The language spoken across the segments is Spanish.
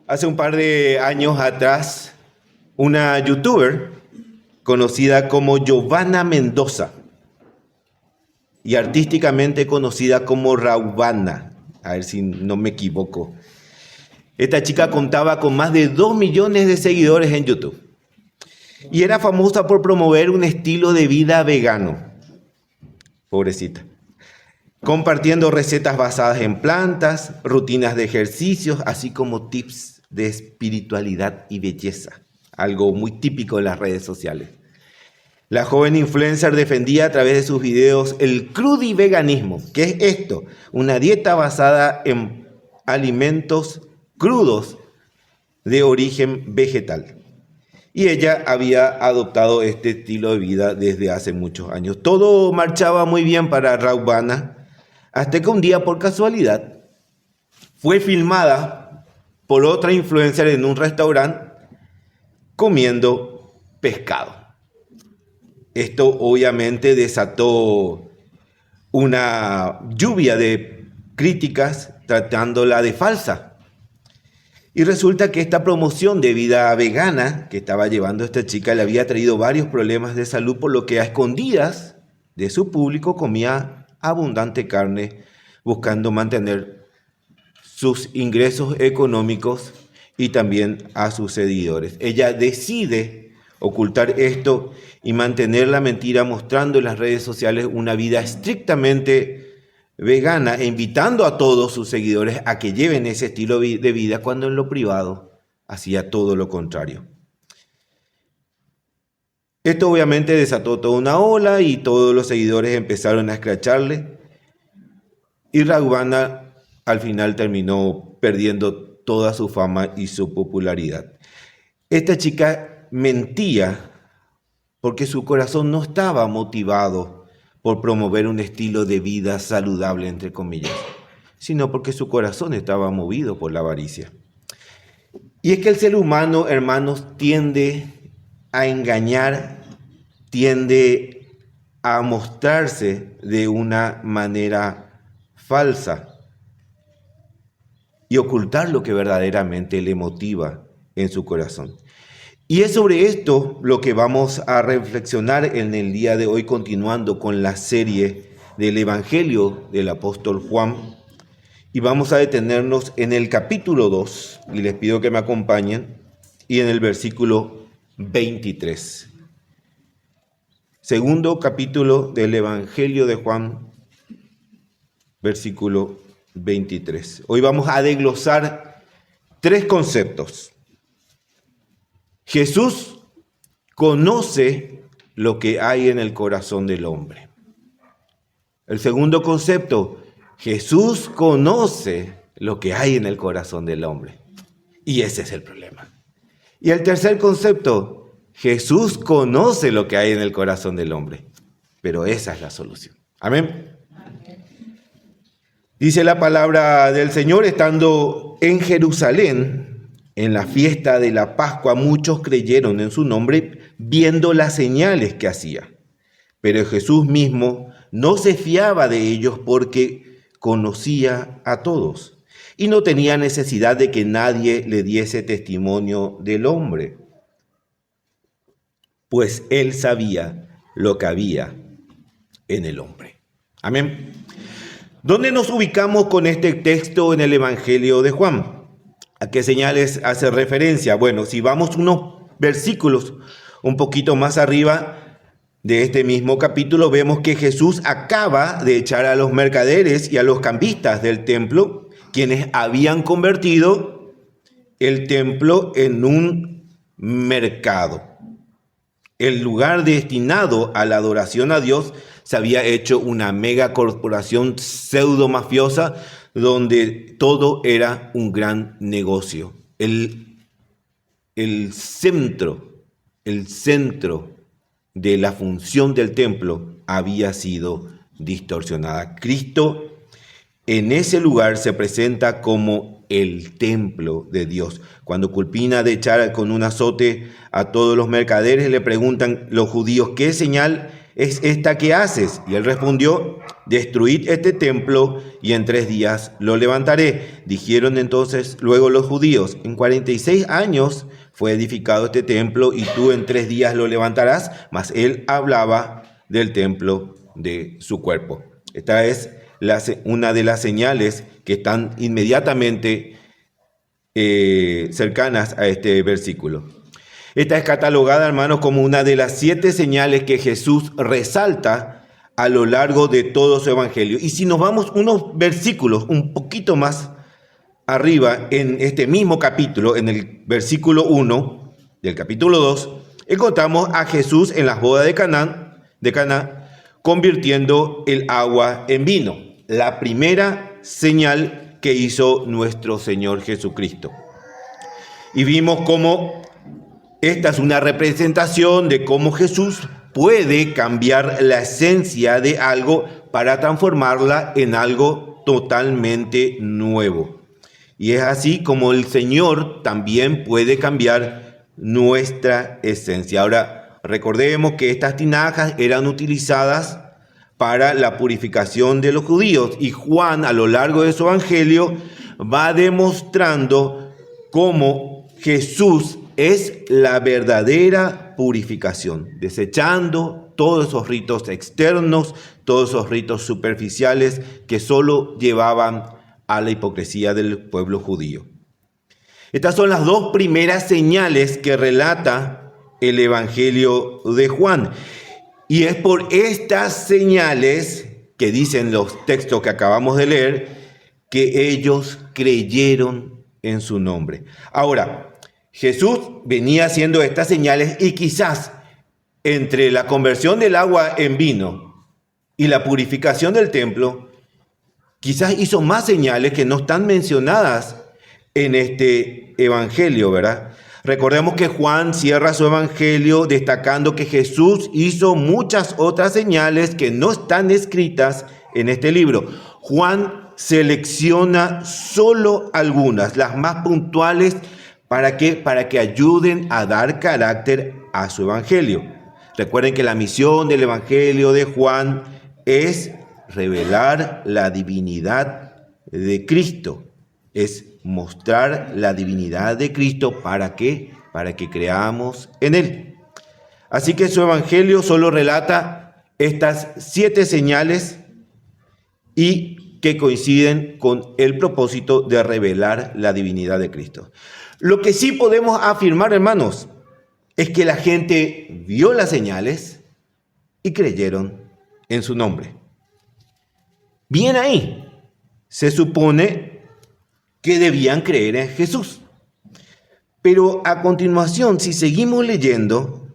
Hace un par de años atrás, una youtuber conocida como Giovanna Mendoza y artísticamente conocida como Raubana, a ver si no me equivoco. Esta chica contaba con más de 2 millones de seguidores en YouTube y era famosa por promover un estilo de vida vegano. Pobrecita. Compartiendo recetas basadas en plantas, rutinas de ejercicios, así como tips de espiritualidad y belleza, algo muy típico en las redes sociales. La joven influencer defendía a través de sus videos el crudiveganismo. ¿Qué es esto? Una dieta basada en alimentos crudos de origen vegetal. Y ella había adoptado este estilo de vida desde hace muchos años. Todo marchaba muy bien para Raubana, hasta que un día, por casualidad, fue filmada por otra influencer en un restaurante comiendo pescado. Esto obviamente desató una lluvia de críticas tratándola de falsa. Y resulta que esta promoción de vida vegana que estaba llevando esta chica le había traído varios problemas de salud, por lo que a escondidas de su público comía abundante carne, buscando mantener sus ingresos económicos y también a sus seguidores. Ella decide ocultar esto y mantener la mentira, mostrando en las redes sociales una vida estrictamente vegana e invitando a todos sus seguidores a que lleven ese estilo de vida, cuando en lo privado hacía todo lo contrario. Esto obviamente desató toda una ola y todos los seguidores empezaron a escracharle, y Raubana al final terminó perdiendo toda su fama y su popularidad. Esta chica mentía porque su corazón no estaba motivado por promover un estilo de vida saludable, entre comillas, sino porque su corazón estaba movido por la avaricia. Y es que el ser humano, hermanos, tiende a engañar, tiende a mostrarse de una manera falsa y ocultar lo que verdaderamente le motiva en su corazón. Y es sobre esto lo que vamos a reflexionar en el día de hoy, continuando con la serie del Evangelio del apóstol Juan. Y vamos a detenernos en el capítulo 2, y les pido que me acompañen, y en el versículo 23. Segundo capítulo del Evangelio de Juan, versículo 23. Hoy vamos a desglosar 3 conceptos. Jesús conoce lo que hay en el corazón del hombre. El segundo concepto, Jesús conoce lo que hay en el corazón del hombre. Y ese es el problema. Y el tercer concepto, Jesús conoce lo que hay en el corazón del hombre. Pero esa es la solución. Amén. Dice la palabra del Señor: estando en Jerusalén, en la fiesta de la Pascua, muchos creyeron en su nombre, viendo las señales que hacía. Pero Jesús mismo no se fiaba de ellos, porque conocía a todos y no tenía necesidad de que nadie le diese testimonio del hombre, pues él sabía lo que había en el hombre. Amén. ¿Dónde nos ubicamos con este texto en el Evangelio de Juan? ¿A qué señales hace referencia? Bueno, si vamos unos versículos un poquito más arriba de este mismo capítulo, vemos que Jesús acaba de echar a los mercaderes y a los cambistas del templo, quienes habían convertido el templo en un mercado. El lugar destinado a la adoración a Dios se había hecho una mega corporación pseudo mafiosa, donde todo era un gran negocio. El centro de la función del templo había sido distorsionada. Cristo en ese lugar se presenta como el templo de Dios. Cuando culmina de echar con un azote a todos los mercaderes, le preguntan los judíos: ¿qué señal es esta que haces? Y él respondió: destruid este templo y en 3 días lo levantaré. Dijeron entonces luego los judíos, en 46 años fue edificado este templo y tú en 3 días lo levantarás. Mas él hablaba del templo de su cuerpo. Esta es una de las señales que están inmediatamente cercanas a este versículo. Esta es catalogada, hermanos, como una de las 7 señales que Jesús resalta a lo largo de todo su evangelio. Y si nos vamos unos versículos un poquito más arriba, en este mismo capítulo, en el versículo 1 del capítulo 2, encontramos a Jesús en las bodas de Caná, convirtiendo el agua en vino. La primera señal que hizo nuestro Señor Jesucristo. Y vimos cómo esta es una representación de cómo Jesús puede cambiar la esencia de algo para transformarla en algo totalmente nuevo. Y es así como el Señor también puede cambiar nuestra esencia. Ahora, recordemos que estas tinajas eran utilizadas para la purificación de los judíos. Y Juan, a lo largo de su evangelio, va demostrando cómo Jesús es la verdadera purificación, desechando todos esos ritos externos, todos esos ritos superficiales que solo llevaban a la hipocresía del pueblo judío. Estas son las 2 primeras señales que relata el Evangelio de Juan. Y es por estas señales que dicen los textos que acabamos de leer, que ellos creyeron en su nombre. Ahora, Jesús venía haciendo estas señales y quizás entre la conversión del agua en vino y la purificación del templo, quizás hizo más señales que no están mencionadas en este evangelio, ¿verdad? Recordemos que Juan cierra su evangelio destacando que Jesús hizo muchas otras señales que no están escritas en este libro. Juan selecciona solo algunas, las más puntuales, ¿para qué? Para que ayuden a dar carácter a su evangelio. Recuerden que la misión del evangelio de Juan es revelar la divinidad de Cristo. Es mostrar la divinidad de Cristo. ¿Para qué? Para que creamos en Él. Así que su evangelio solo relata estas 7 señales y que coinciden con el propósito de revelar la divinidad de Cristo. Lo que sí podemos afirmar, hermanos, es que la gente vio las señales y creyeron en su nombre. Bien ahí, se supone que debían creer en Jesús. Pero a continuación, si seguimos leyendo,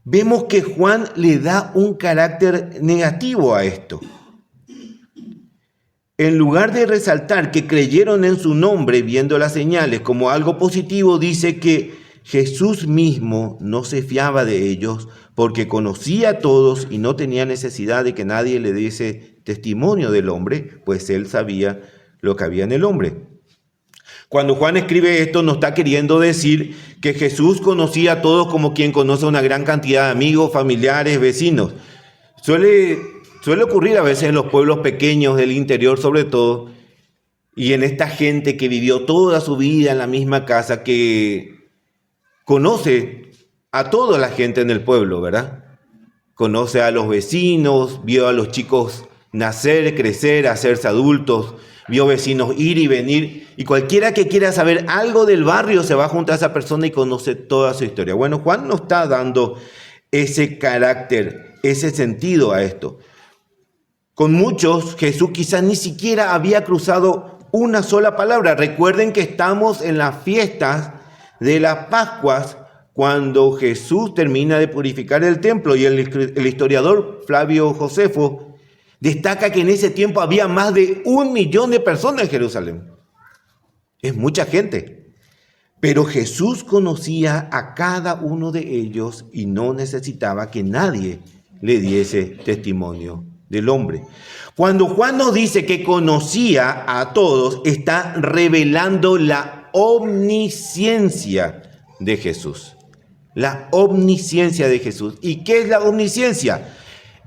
vemos que Juan le da un carácter negativo a esto. En lugar de resaltar que creyeron en su nombre viendo las señales como algo positivo, dice que Jesús mismo no se fiaba de ellos porque conocía a todos y no tenía necesidad de que nadie le diese testimonio del hombre, pues él sabía lo que había en el hombre. Cuando Juan escribe esto, no está queriendo decir que Jesús conocía a todos como quien conoce a una gran cantidad de amigos, familiares, vecinos. Suele ocurrir a veces en los pueblos pequeños del interior sobre todo, y en esta gente que vivió toda su vida en la misma casa, que conoce a toda la gente en el pueblo, ¿verdad? Conoce a los vecinos, vio a los chicos nacer, crecer, hacerse adultos, vio vecinos ir y venir, y cualquiera que quiera saber algo del barrio se va junto a esa persona y conoce toda su historia. Bueno, Juan no está dando ese carácter, ese sentido a esto. Con muchos, Jesús quizás ni siquiera había cruzado una sola palabra. Recuerden que estamos en las fiestas de las Pascuas, cuando Jesús termina de purificar el templo, y el historiador Flavio Josefo destaca que en ese tiempo había más de 1 millón de personas en Jerusalén. Es mucha gente. Pero Jesús conocía a cada uno de ellos y no necesitaba que nadie le diese testimonio del hombre. Cuando Juan nos dice que conocía a todos, está revelando la omnisciencia de Jesús. La omnisciencia de Jesús. ¿Y qué es la omnisciencia?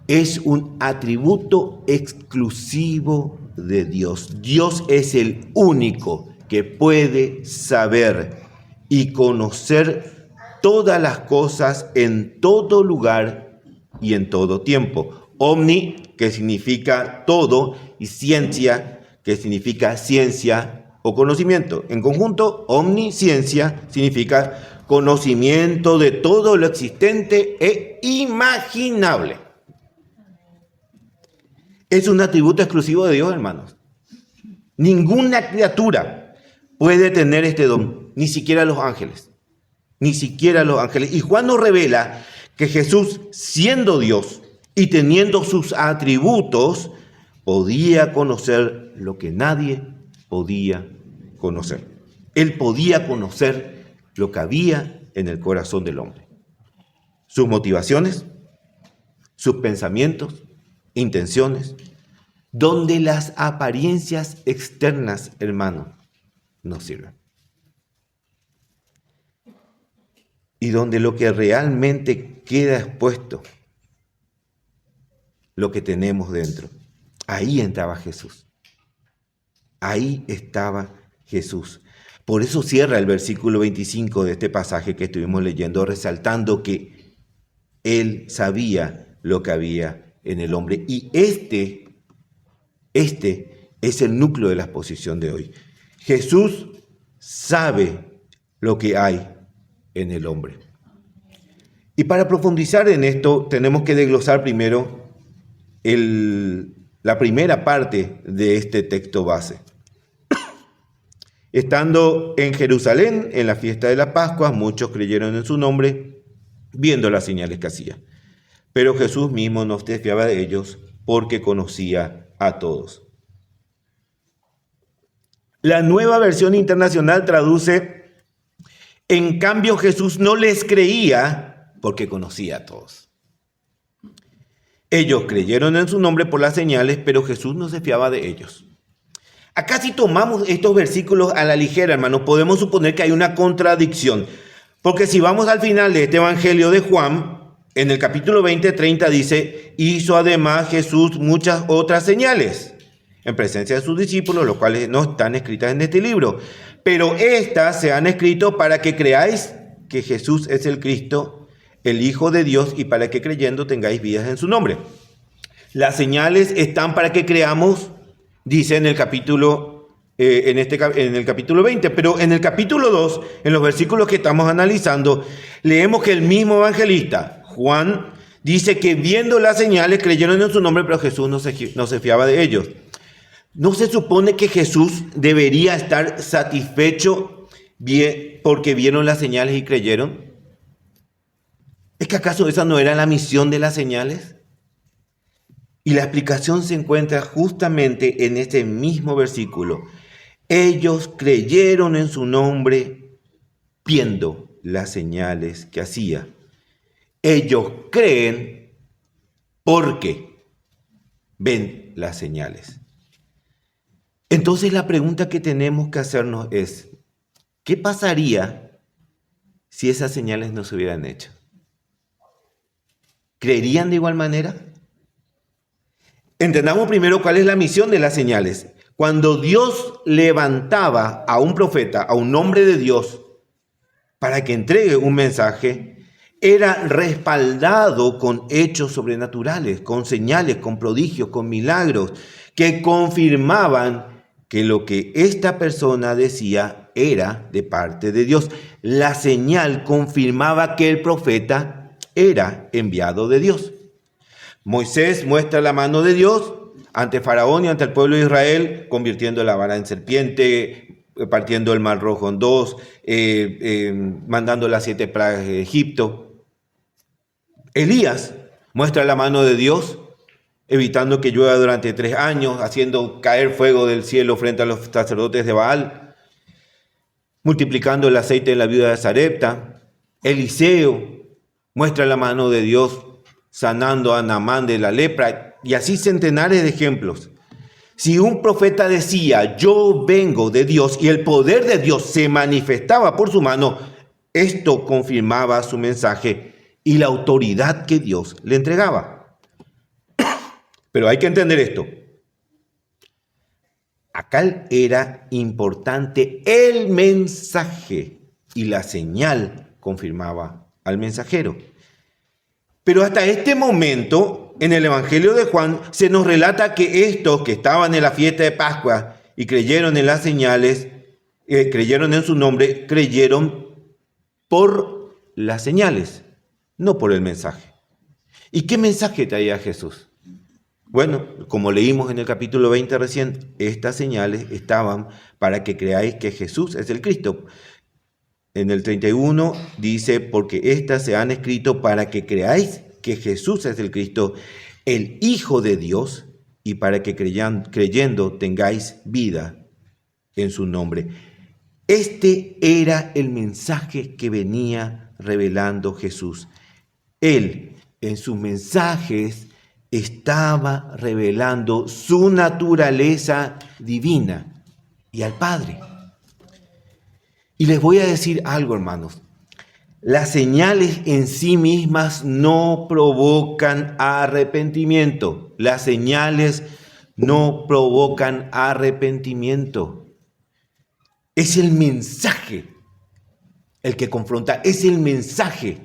es un atributo exclusivo de Dios. Dios es el único que puede saber y conocer todas las cosas en todo lugar y en todo tiempo. Omni, que significa todo, y ciencia, que significa ciencia o conocimiento. En conjunto, omnisciencia significa conocimiento de todo lo existente e imaginable. Es un atributo exclusivo de Dios, hermanos. Ninguna criatura puede tener este don, ni siquiera los ángeles. Ni siquiera los ángeles. Y Juan nos revela que Jesús, siendo Dios y teniendo sus atributos, podía conocer lo que nadie podía conocer. Él podía conocer lo que había en el corazón del hombre. Sus motivaciones, sus pensamientos, intenciones, donde las apariencias externas, hermano, no sirven. Y donde lo que realmente queda expuesto, lo que tenemos dentro. Ahí entraba Jesús. Ahí estaba Jesús. Por eso cierra el versículo 25 de este pasaje que estuvimos leyendo, resaltando que Él sabía lo que había en el hombre. Y este es el núcleo de la exposición de hoy. Jesús sabe lo que hay en el hombre. Y para profundizar en esto, tenemos que desglosar primero la primera parte de este texto base. Estando en Jerusalén, en la fiesta de la Pascua, muchos creyeron en su nombre, viendo las señales que hacía. Pero Jesús mismo no se fiaba de ellos, porque conocía a todos. La Nueva Versión Internacional traduce: en cambio Jesús no les creía, porque conocía a todos. Ellos creyeron en su nombre por las señales, pero Jesús no se fiaba de ellos. Acá si tomamos estos versículos a la ligera, hermanos, podemos suponer que hay una contradicción. Porque si vamos al final de este Evangelio de Juan, en el capítulo 20:30 dice: hizo además Jesús muchas otras señales en presencia de sus discípulos, los cuales no están escritas en este libro. Pero estas se han escrito para que creáis que Jesús es el Cristo, el Hijo de Dios, y para que creyendo tengáis vidas en su nombre. Las señales están para que creamos, dice en el capítulo 20, pero en el capítulo 2, en los versículos que estamos analizando, leemos que el mismo evangelista, Juan, dice que viendo las señales creyeron en su nombre, pero Jesús no se fiaba de ellos. ¿No se supone que Jesús debería estar satisfecho porque vieron las señales y creyeron? ¿Es que acaso esa no era la misión de las señales? Y la explicación se encuentra justamente en este mismo versículo. Ellos creyeron en su nombre viendo las señales que hacía. Ellos creen porque ven las señales. Entonces la pregunta que tenemos que hacernos es: ¿qué pasaría si esas señales no se hubieran hecho? ¿Creerían de igual manera? Entendamos primero cuál es la misión de las señales. Cuando Dios levantaba a un profeta, a un hombre de Dios, para que entregue un mensaje, era respaldado con hechos sobrenaturales, con señales, con prodigios, con milagros, que confirmaban que lo que esta persona decía era de parte de Dios. La señal confirmaba que el profeta era enviado de Dios. Moisés muestra la mano de Dios ante Faraón y ante el pueblo de Israel, convirtiendo la vara en serpiente, partiendo el mar rojo en dos, mandando las 7 plagas de Egipto. Elías muestra la mano de Dios, evitando que llueva durante 3 años, haciendo caer fuego del cielo frente a los sacerdotes de Baal, multiplicando el aceite de la viuda de Sarepta. Eliseo muestra la mano de Dios, sanando a Naamán de la lepra, y así centenares de ejemplos. Si un profeta decía: yo vengo de Dios, y el poder de Dios se manifestaba por su mano, esto confirmaba su mensaje y la autoridad que Dios le entregaba. Pero hay que entender esto. Acá era importante el mensaje y la señal confirmaba al mensajero. Pero hasta este momento, en el Evangelio de Juan, se nos relata que estos que estaban en la fiesta de Pascua y creyeron en las señales, creyeron en su nombre, creyeron por las señales, no por el mensaje. ¿Y qué mensaje traía Jesús? Bueno, como leímos en el capítulo 20 recién, estas señales estaban para que creáis que Jesús es el Cristo. En el 31 dice, porque estas se han escrito para que creáis que Jesús es el Cristo, el Hijo de Dios, y para que creyendo tengáis vida en su nombre. Este era el mensaje que venía revelando Jesús. Él, en sus mensajes, estaba revelando su naturaleza divina y al Padre. Y les voy a decir algo, hermanos. Las señales en sí mismas no provocan arrepentimiento. Las señales no provocan arrepentimiento. Es el mensaje el que confronta, es el mensaje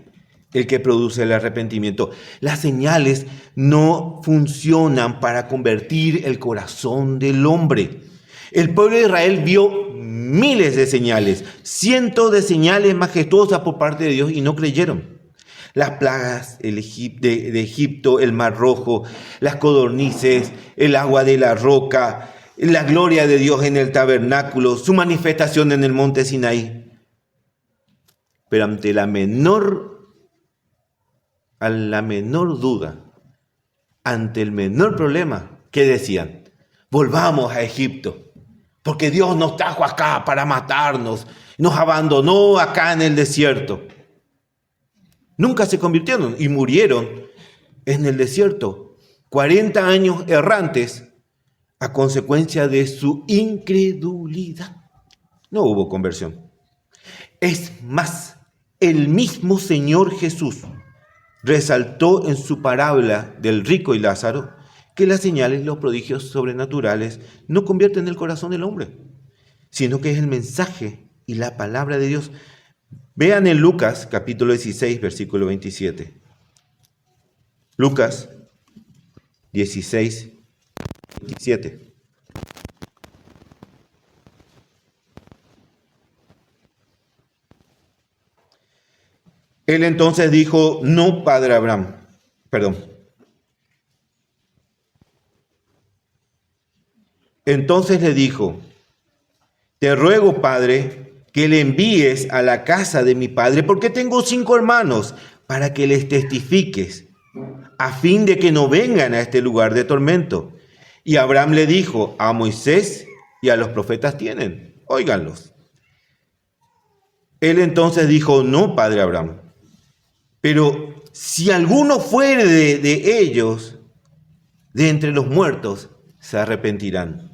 el que produce el arrepentimiento. Las señales no funcionan para convertir el corazón del hombre. El pueblo de Israel vio miles de señales, cientos de señales majestuosas por parte de Dios y no creyeron. Las plagas de Egipto, el Mar Rojo, las codornices, el agua de la roca, la gloria de Dios en el tabernáculo, su manifestación en el monte Sinaí. Pero ante la menor duda, ante el menor problema, ¿qué decían? Volvamos a Egipto, porque Dios nos trajo acá para matarnos, nos abandonó acá en el desierto. Nunca se convirtieron y murieron en el desierto, 40 años errantes a consecuencia de su incredulidad. No hubo conversión. Es más, el mismo Señor Jesús resaltó en su parábola del rico y Lázaro que las señales y los prodigios sobrenaturales no convierten el corazón del hombre, sino que es el mensaje y la palabra de Dios. Vean en Lucas capítulo 16, versículo 27. Lucas 16, 27. Él entonces dijo, no, padre Abraham, Entonces le dijo, te ruego, padre, que le envíes a la casa de mi padre, porque tengo 5 hermanos, para que les testifiques, a fin de que no vengan a este lugar de tormento. Y Abraham le dijo, a Moisés y a los profetas tienen, óiganlos. Él entonces dijo, no, padre Abraham, pero si alguno fuere de ellos, de entre los muertos, se arrepentirán.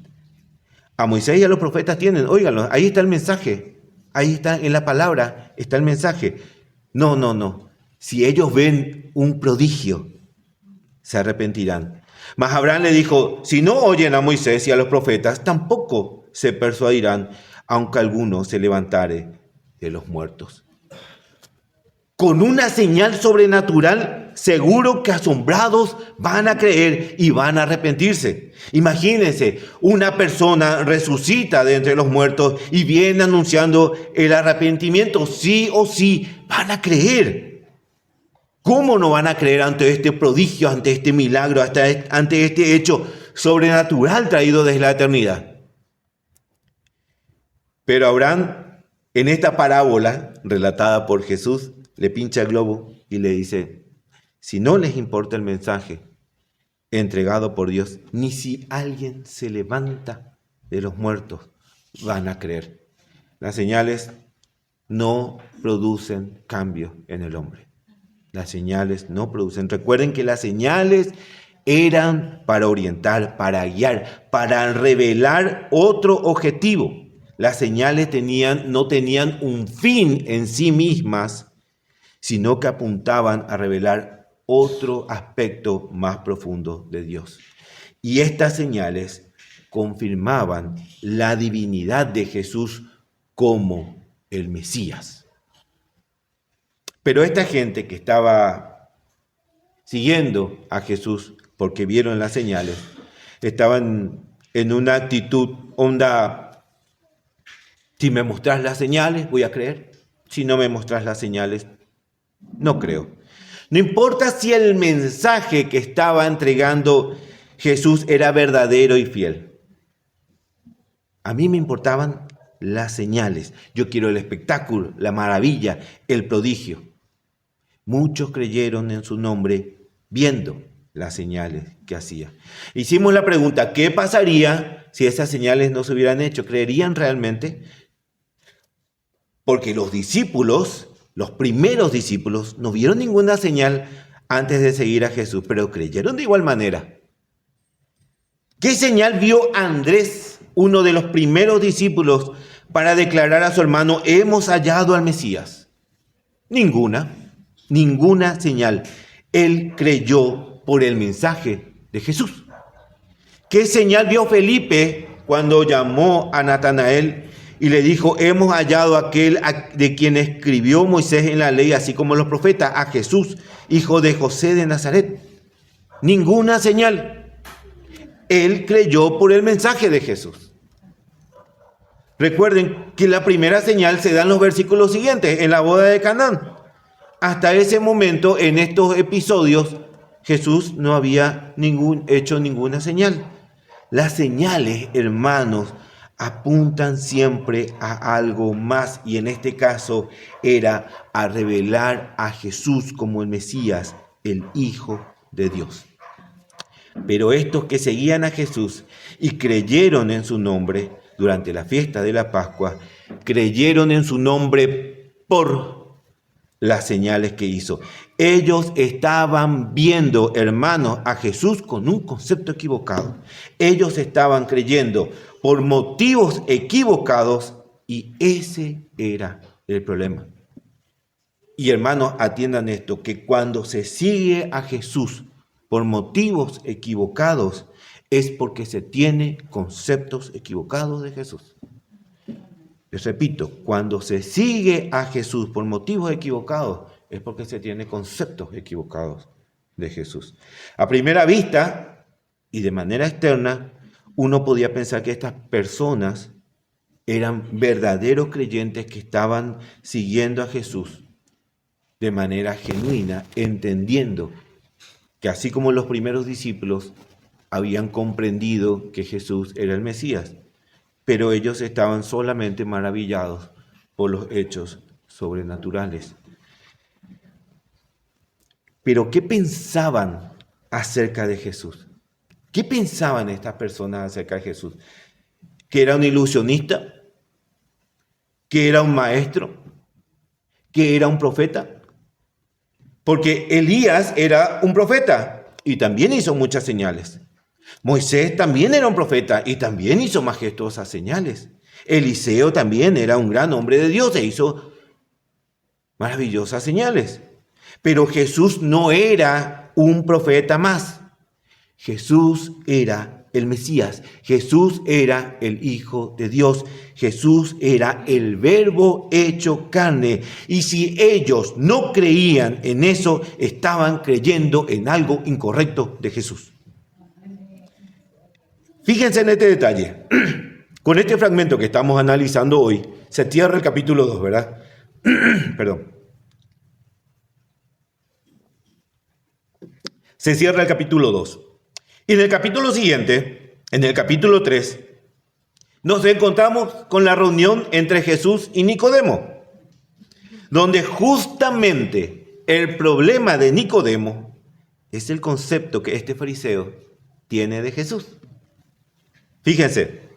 A Moisés y a los profetas tienen, óiganlo, ahí está el mensaje, ahí está en la palabra, está el mensaje. No, si ellos ven un prodigio, se arrepentirán. Mas Abraham le dijo, si no oyen a Moisés y a los profetas, tampoco se persuadirán, aunque alguno se levantare de los muertos. Con una señal sobrenatural, seguro que asombrados van a creer y van a arrepentirse. Imagínense, una persona resucita de entre los muertos y viene anunciando el arrepentimiento. Sí o sí, van a creer. ¿Cómo no van a creer ante este prodigio, ante este milagro, ante este hecho sobrenatural traído desde la eternidad? Pero Abraham, en esta parábola relatada por Jesús, le pincha el globo y le dice, si no les importa el mensaje entregado por Dios, ni si alguien se levanta de los muertos, van a creer. Las señales no producen cambio en el hombre. Las señales no producen. Recuerden que las señales eran para orientar, para guiar, para revelar otro objetivo. Las señales no tenían un fin en sí mismas, sino que apuntaban a revelar otro aspecto más profundo de Dios. Y estas señales confirmaban la divinidad de Jesús como el Mesías. Pero esta gente que estaba siguiendo a Jesús porque vieron las señales, estaban en una actitud onda: si me mostrás las señales, voy a creer. Si no me mostrás las señales, no creo. No importa si el mensaje que estaba entregando Jesús era verdadero y fiel. A mí me importaban las señales. Yo quiero el espectáculo, la maravilla, el prodigio. Muchos creyeron en su nombre viendo las señales que hacía. Hicimos la pregunta: ¿qué pasaría si esas señales no se hubieran hecho? ¿Creerían realmente? Porque los discípulos, los primeros discípulos, no vieron ninguna señal antes de seguir a Jesús, pero creyeron de igual manera. ¿Qué señal vio Andrés, uno de los primeros discípulos, para declarar a su hermano: hemos hallado al Mesías? Ninguna señal. Él creyó por el mensaje de Jesús. ¿Qué señal vio Felipe cuando llamó a Natanael y le dijo: hemos hallado a aquel de quien escribió Moisés en la ley, así como los profetas, a Jesús, hijo de José de Nazaret? Ninguna señal. Él creyó por el mensaje de Jesús. Recuerden que la primera señal se da en los versículos siguientes, en la boda de Canaán. Hasta ese momento, en estos episodios, Jesús no había hecho ninguna señal. Las señales, hermanos, apuntan siempre a algo más, y en este caso era a revelar a Jesús como el Mesías, el Hijo de Dios. Pero estos que seguían a Jesús y creyeron en su nombre durante la fiesta de la Pascua, creyeron en su nombre por las señales que hizo. Ellos estaban viendo, hermanos, a Jesús con un concepto equivocado. Ellos estaban creyendo por motivos equivocados, y ese era el problema. Y hermanos, atiendan esto, que cuando se sigue a Jesús por motivos equivocados, es porque se tiene conceptos equivocados de Jesús. Les repito, cuando se sigue a Jesús por motivos equivocados, es porque se tiene conceptos equivocados de Jesús. A primera vista y de manera externa, uno podía pensar que estas personas eran verdaderos creyentes que estaban siguiendo a Jesús de manera genuina, entendiendo que así como los primeros discípulos habían comprendido que Jesús era el Mesías, pero ellos estaban solamente maravillados por los hechos sobrenaturales. Pero ¿qué pensaban acerca de Jesús? ¿Qué pensaban estas personas acerca de Jesús? ¿Que era un ilusionista? ¿Que era un maestro? ¿Que era un profeta? Porque Elías era un profeta y también hizo muchas señales. Moisés también era un profeta y también hizo majestuosas señales. Eliseo también era un gran hombre de Dios e hizo maravillosas señales. Pero Jesús no era un profeta más. Jesús era el Mesías. Jesús era el Hijo de Dios. Jesús era el Verbo hecho carne. Y si ellos no creían en eso, estaban creyendo en algo incorrecto de Jesús. Fíjense en este detalle. Con este fragmento que estamos analizando hoy, se cierra el capítulo 2, ¿verdad? Perdón. Se cierra el capítulo 2. Y en el capítulo siguiente, en el capítulo 3, nos encontramos con la reunión entre Jesús y Nicodemo, donde justamente el problema de Nicodemo es el concepto que este fariseo tiene de Jesús. Fíjense,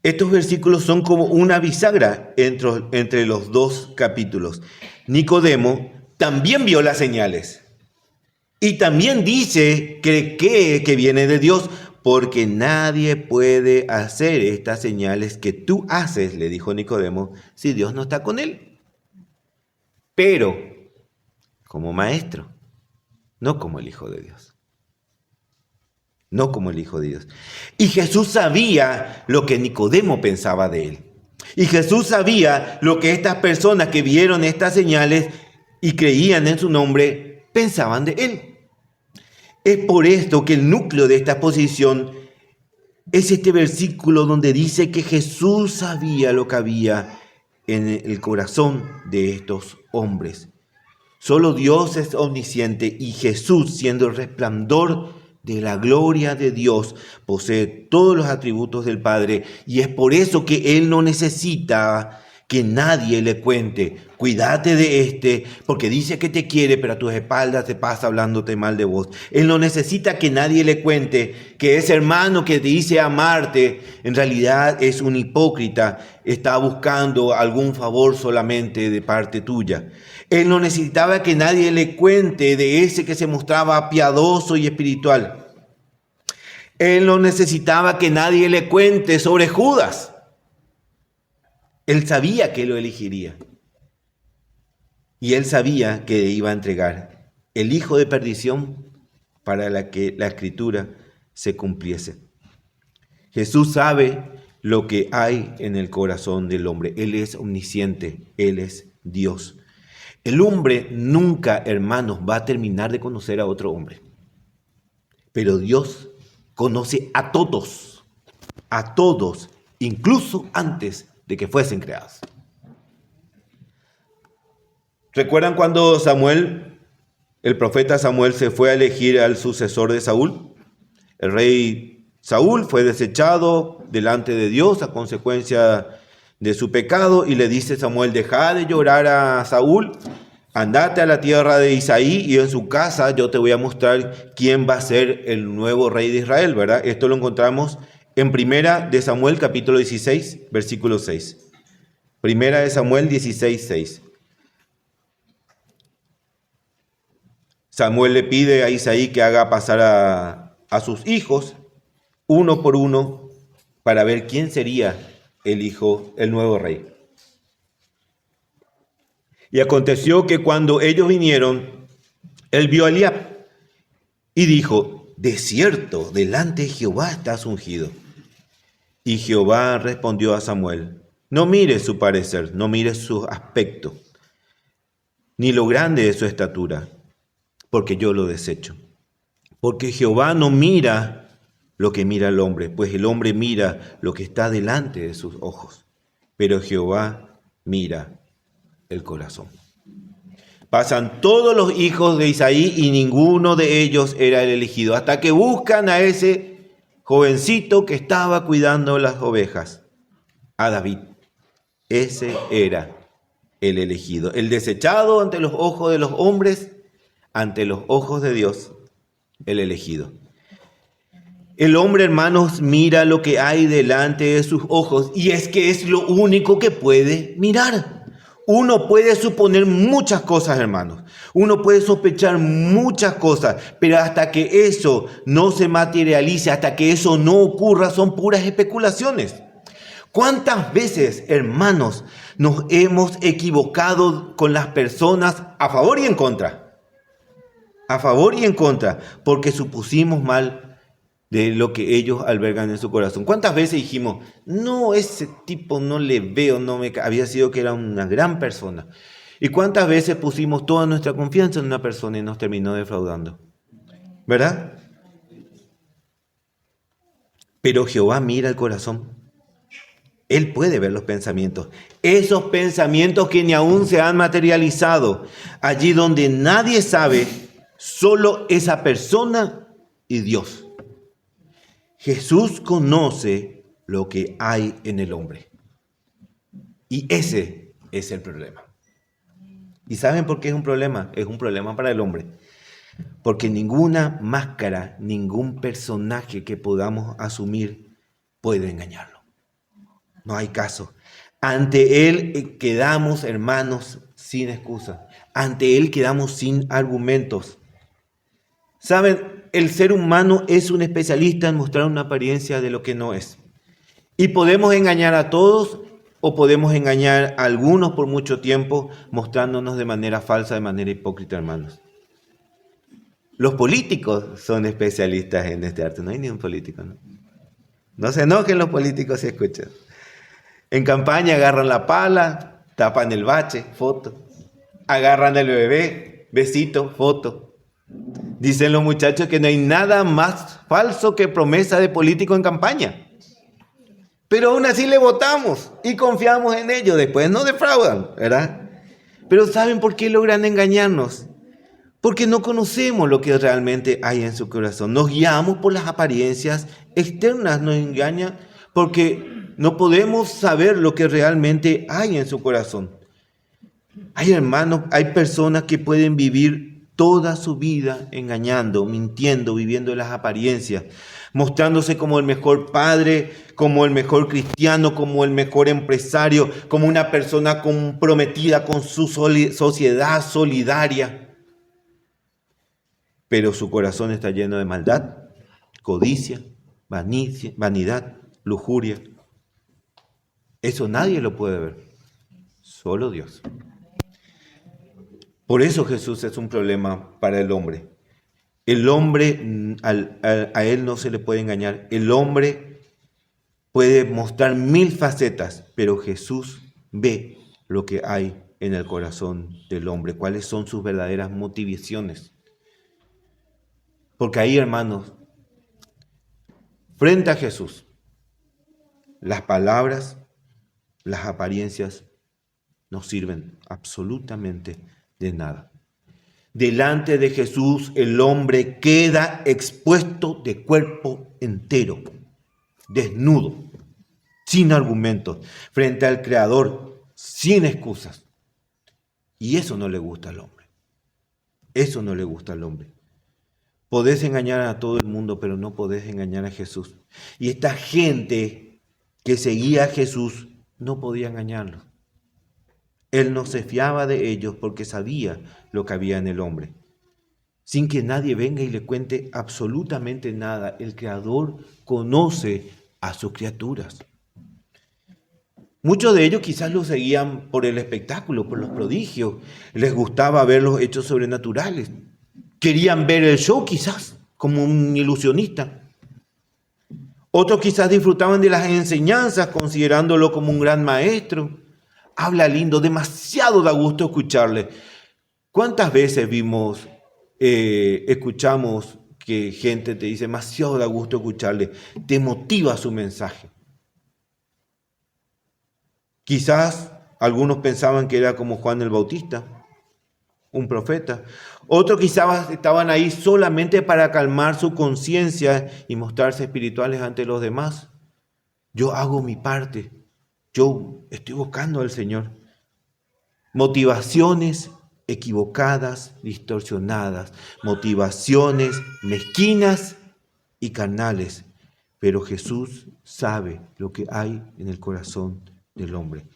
estos versículos son como una bisagra entre los dos capítulos. Nicodemo también vio las señales y también dice que viene de Dios, porque nadie puede hacer estas señales que tú haces, le dijo Nicodemo, si Dios no está con él. Pero como maestro, no como el Hijo de Dios. no como el Hijo de Dios. Y Jesús sabía lo que Nicodemo pensaba de él. Y Jesús sabía lo que estas personas que vieron estas señales y creían en su nombre pensaban de él. Es por esto que el núcleo de esta exposición es este versículo donde dice que Jesús sabía lo que había en el corazón de estos hombres. Solo Dios es omnisciente y Jesús, siendo el resplandor de la gloria de Dios, posee todos los atributos del Padre, y es por eso que Él no necesita que nadie le cuente: cuídate de este, porque dice que te quiere, pero a tus espaldas te pasa hablándote mal de vos. Él no necesita que nadie le cuente que ese hermano que te dice amarte, en realidad es un hipócrita, está buscando algún favor solamente de parte tuya. Él no necesitaba que nadie le cuente de ese que se mostraba piadoso y espiritual. Él no necesitaba que nadie le cuente sobre Judas. Él sabía que lo elegiría. Y él sabía que iba a entregar el hijo de perdición para que la escritura se cumpliese. Jesús sabe lo que hay en el corazón del hombre. Él es omnisciente, Él es Dios. El hombre nunca, hermanos, va a terminar de conocer a otro hombre. Pero Dios conoce a todos, incluso antes de que fuesen creados. ¿Recuerdan cuando el profeta Samuel, se fue a elegir al sucesor de Saúl? El rey Saúl fue desechado delante de Dios a consecuencia de su pecado, y le dice Samuel: deja de llorar a Saúl, andate a la tierra de Isaí, y en su casa yo te voy a mostrar quién va a ser el nuevo rey de Israel, ¿verdad? Esto lo encontramos en Primera de Samuel, capítulo 16, versículo 6. Primera de Samuel 16, 6. Samuel le pide a Isaí que haga pasar a sus hijos uno por uno para ver quién sería el nuevo rey. Y aconteció que cuando ellos vinieron, él vio a Eliab y dijo: de cierto, delante de Jehová estás ungido. Y Jehová respondió a Samuel: no mires su parecer, no mires su aspecto, ni lo grande de su estatura, porque yo lo desecho. Porque Jehová no mira lo que mira el hombre, pues el hombre mira lo que está delante de sus ojos, pero Jehová mira el corazón. Pasan todos los hijos de Isaí y ninguno de ellos era el elegido, hasta que buscan a ese jovencito que estaba cuidando las ovejas, a David. Ese era el elegido, el desechado ante los ojos de los hombres, ante los ojos de Dios, el elegido. El hombre, hermanos, mira lo que hay delante de sus ojos, y es que es lo único que puede mirar. Uno puede suponer muchas cosas, hermanos. Uno puede sospechar muchas cosas, pero hasta que eso no se materialice, hasta que eso no ocurra, son puras especulaciones. ¿Cuántas veces, hermanos, nos hemos equivocado con las personas a favor y en contra? A favor y en contra, porque supusimos mal de lo que ellos albergan en su corazón. ¿Cuántas veces dijimos: no, ese tipo no le veo, había sido que era una gran persona? ¿Y cuántas veces pusimos toda nuestra confianza en una persona y nos terminó defraudando? ¿Verdad? Pero Jehová mira el corazón. Él puede ver los pensamientos. Esos pensamientos que ni aún se han materializado. Allí donde nadie sabe, solo esa persona y Dios. Jesús conoce lo que hay en el hombre. Y ese es el problema. ¿Y saben por qué es un problema? Es un problema para el hombre. Porque ninguna máscara, ningún personaje que podamos asumir puede engañarlo. No hay caso. Ante Él quedamos, hermanos, sin excusa. Ante Él quedamos sin argumentos. ¿Saben? El ser humano es un especialista en mostrar una apariencia de lo que no es. Y podemos engañar a todos o podemos engañar a algunos por mucho tiempo mostrándonos de manera falsa, de manera hipócrita, hermanos. Los políticos son especialistas en este arte. No hay ni un político, ¿no? No se enojen los políticos si escuchan. En campaña agarran la pala, tapan el bache, foto. Agarran al bebé, besito, foto. Dicen los muchachos que no hay nada más falso que promesa de político en campaña. Pero aún así le votamos y confiamos en ellos. Después nos defraudan, ¿verdad? Pero ¿saben por qué logran engañarnos? Porque no conocemos lo que realmente hay en su corazón. Nos guiamos por las apariencias externas, nos engañan porque no podemos saber lo que realmente hay en su corazón. Hay hermanos, hay personas que pueden vivir toda su vida engañando, mintiendo, viviendo las apariencias, mostrándose como el mejor padre, como el mejor cristiano, como el mejor empresario, como una persona comprometida con su sociedad solidaria. Pero su corazón está lleno de maldad, codicia, vanidad, lujuria. Eso nadie lo puede ver, solo Dios. Por eso Jesús es un problema para el hombre. El hombre, a él no se le puede engañar. El hombre puede mostrar 1000 facetas, pero Jesús ve lo que hay en el corazón del hombre, cuáles son sus verdaderas motivaciones. Porque ahí, hermanos, frente a Jesús, las palabras, las apariencias no sirven absolutamente de nada. Delante de Jesús, el hombre queda expuesto de cuerpo entero, desnudo, sin argumentos, frente al Creador, sin excusas. Y eso no le gusta al hombre. Eso no le gusta al hombre. Podés engañar a todo el mundo, pero no podés engañar a Jesús. Y esta gente que seguía a Jesús no podía engañarlos. Él no se fiaba de ellos porque sabía lo que había en el hombre. Sin que nadie venga y le cuente absolutamente nada, el Creador conoce a sus criaturas. Muchos de ellos quizás lo seguían por el espectáculo, por los prodigios. Les gustaba ver los hechos sobrenaturales. Querían ver el show quizás, como un ilusionista. Otros quizás disfrutaban de las enseñanzas, considerándolo como un gran maestro. Habla lindo, demasiado da gusto escucharle. ¿Cuántas veces escuchamos que gente te dice, demasiado da gusto escucharle? Te motiva su mensaje. Quizás algunos pensaban que era como Juan el Bautista, un profeta. Otros quizás estaban ahí solamente para calmar su conciencia y mostrarse espirituales ante los demás. Yo hago mi parte. Yo estoy buscando al Señor. Motivaciones equivocadas, distorsionadas. Motivaciones mezquinas y carnales. Pero Jesús sabe lo que hay en el corazón del hombre.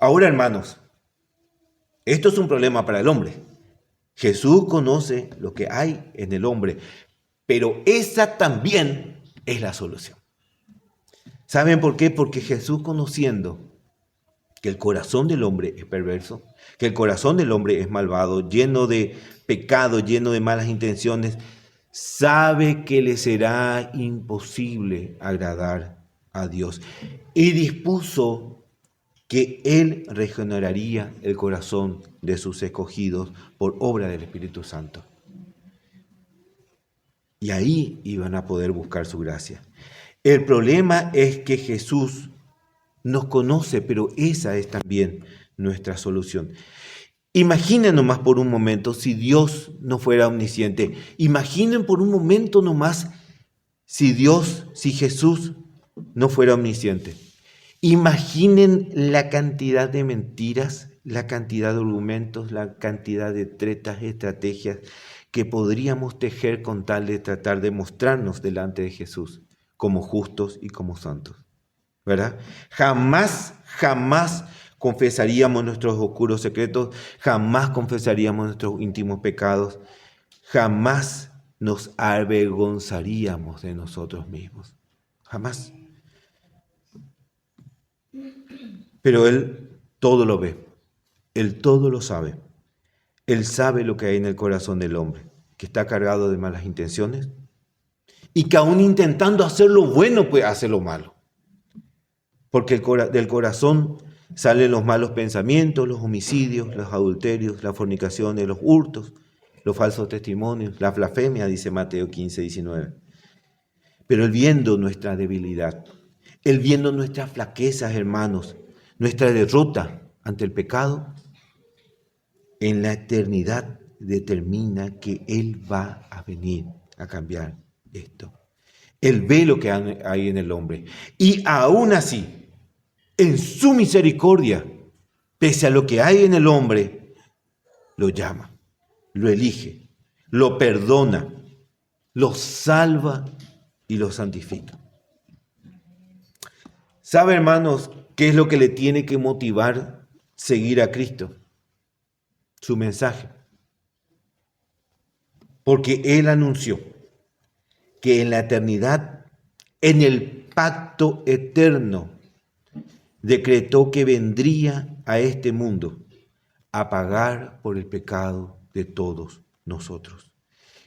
Ahora, hermanos, esto es un problema para el hombre. Jesús conoce lo que hay en el hombre, pero esa también es la solución. ¿Saben por qué? Porque Jesús, conociendo que el corazón del hombre es perverso, que el corazón del hombre es malvado, lleno de pecado, lleno de malas intenciones, sabe que le será imposible agradar a Dios y dispuso que Él regeneraría el corazón de sus escogidos por obra del Espíritu Santo. Y ahí iban a poder buscar su gracia. El problema es que Jesús nos conoce, pero esa es también nuestra solución. Imaginen nomás por un momento si Dios no fuera omnisciente. Imaginen por un momento nomás si Jesús no fuera omnisciente. Imaginen la cantidad de mentiras, la cantidad de argumentos, la cantidad de tretas, estrategias que podríamos tejer con tal de tratar de mostrarnos delante de Jesús como justos y como santos, ¿verdad? Jamás confesaríamos nuestros oscuros secretos, jamás confesaríamos nuestros íntimos pecados, jamás nos avergonzaríamos de nosotros mismos, jamás. Pero Él todo lo ve, Él todo lo sabe. Él sabe lo que hay en el corazón del hombre. que está cargado de malas intenciones y que aún intentando hacer lo bueno, pues hace lo malo. Porque del corazón salen los malos pensamientos, los homicidios, los adulterios, las fornicaciones, los hurtos, los falsos testimonios, la blasfemia, dice Mateo 15:19. Pero Él viendo nuestra debilidad, Él viendo nuestras flaquezas, hermanos, nuestra derrota ante el pecado, en la eternidad determina que Él va a venir a cambiar esto. Él ve lo que hay en el hombre y aún así, en su misericordia, pese a lo que hay en el hombre, lo llama, lo elige, lo perdona, lo salva y lo santifica. ¿Sabe, hermanos, qué es lo que le tiene que motivar seguir a Cristo? Su mensaje. Porque Él anunció que en la eternidad, en el pacto eterno, decretó que vendría a este mundo a pagar por el pecado de todos nosotros.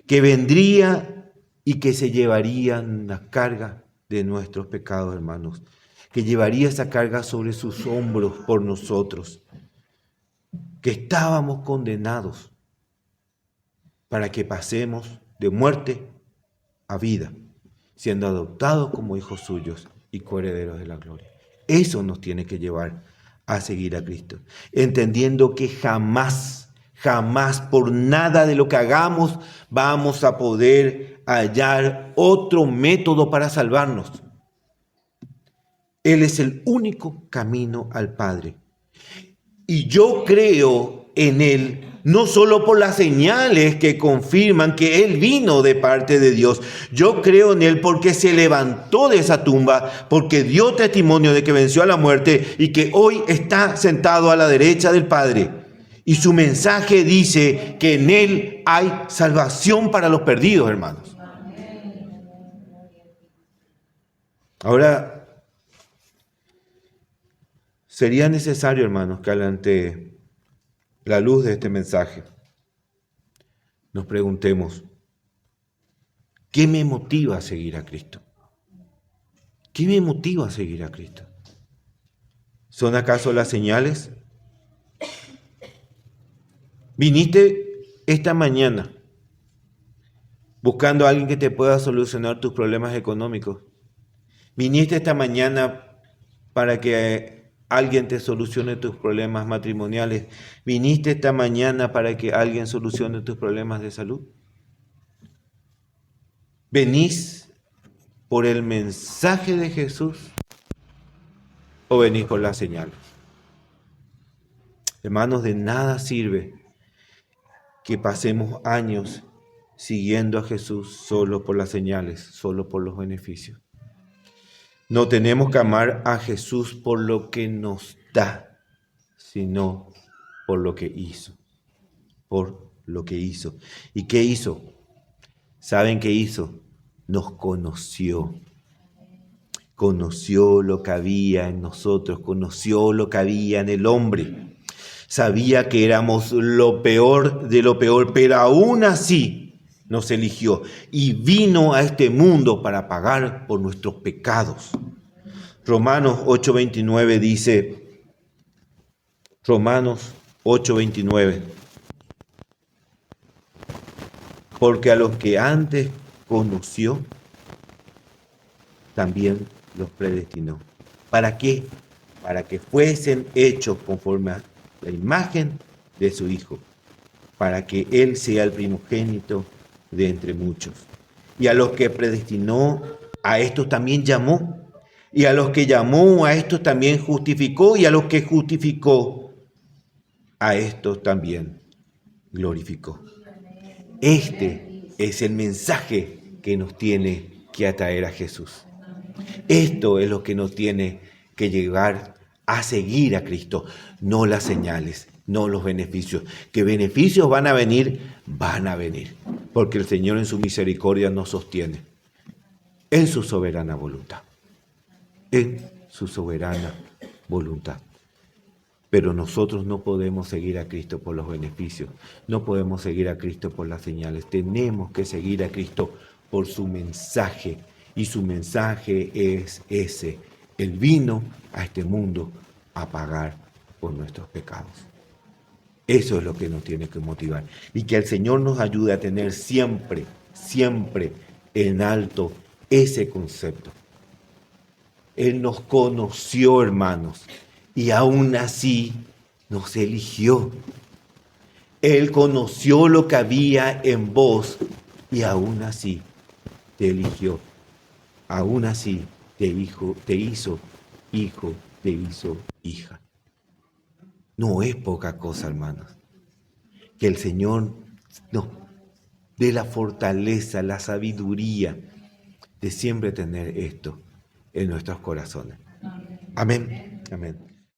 Que vendría y que se llevarían la carga de nuestros pecados, hermanos. Que llevaría esa carga sobre sus hombros por nosotros. Que estábamos condenados para que pasemos de muerte a vida, siendo adoptados como hijos suyos y coherederos de la gloria. Eso nos tiene que llevar a seguir a Cristo, entendiendo que jamás por nada de lo que hagamos vamos a poder hallar otro método para salvarnos. Él es el único camino al Padre. Y yo creo en Él, no solo por las señales que confirman que Él vino de parte de Dios. Yo creo en Él porque se levantó de esa tumba, porque dio testimonio de que venció a la muerte y que hoy está sentado a la derecha del Padre. Y su mensaje dice que en Él hay salvación para los perdidos, hermanos. Ahora, sería necesario, hermanos, que ante la luz de este mensaje nos preguntemos, ¿qué me motiva a seguir a Cristo? ¿Qué me motiva a seguir a Cristo? ¿Son acaso las señales? Viniste esta mañana buscando a alguien que te pueda solucionar tus problemas económicos. Viniste esta mañana para que alguien te solucione tus problemas matrimoniales. ¿Viniste esta mañana para que alguien solucione tus problemas de salud? ¿Venís por el mensaje de Jesús o venís por las señales? Hermanos, de nada sirve que pasemos años siguiendo a Jesús solo por las señales, solo por los beneficios. No tenemos que amar a Jesús por lo que nos da, sino por lo que hizo. Por lo que hizo. ¿Y qué hizo? ¿Saben qué hizo? Nos conoció. Conoció lo que había en nosotros, conoció lo que había en el hombre. Sabía que éramos lo peor de lo peor, pero aún así nos eligió y vino a este mundo para pagar por nuestros pecados. Romanos 8:29 dice, Romanos 8:29, porque a los que antes conoció, también los predestinó. ¿Para qué? Para que fuesen hechos conforme a la imagen de su Hijo, para que Él sea el primogénito de entre muchos. Y a los que predestinó, a estos también llamó. Y a los que llamó, a estos también justificó. Y a los que justificó, a estos también glorificó. Este es el mensaje que nos tiene que atraer a Jesús. Esto es lo que nos tiene que llevar a seguir a Cristo, no las señales, no los beneficios. ¿Qué beneficios van a venir? Van a venir, porque el Señor en su misericordia nos sostiene, en su soberana voluntad, en su soberana voluntad. Pero nosotros no podemos seguir a Cristo por los beneficios, no podemos seguir a Cristo por las señales, tenemos que seguir a Cristo por su mensaje, y su mensaje es ese: Él vino a este mundo a pagar por nuestros pecados. Eso es lo que nos tiene que motivar, y que el Señor nos ayude a tener siempre, siempre en alto ese concepto. Él nos conoció, hermanos, y aún así nos eligió. Él conoció lo que había en vos y aún así te eligió. Aún así te hizo hijo, te hizo hija. No es poca cosa, hermanos. Que el Señor nos dé la fortaleza, la sabiduría de siempre tener esto en nuestros corazones. Amén. Amén.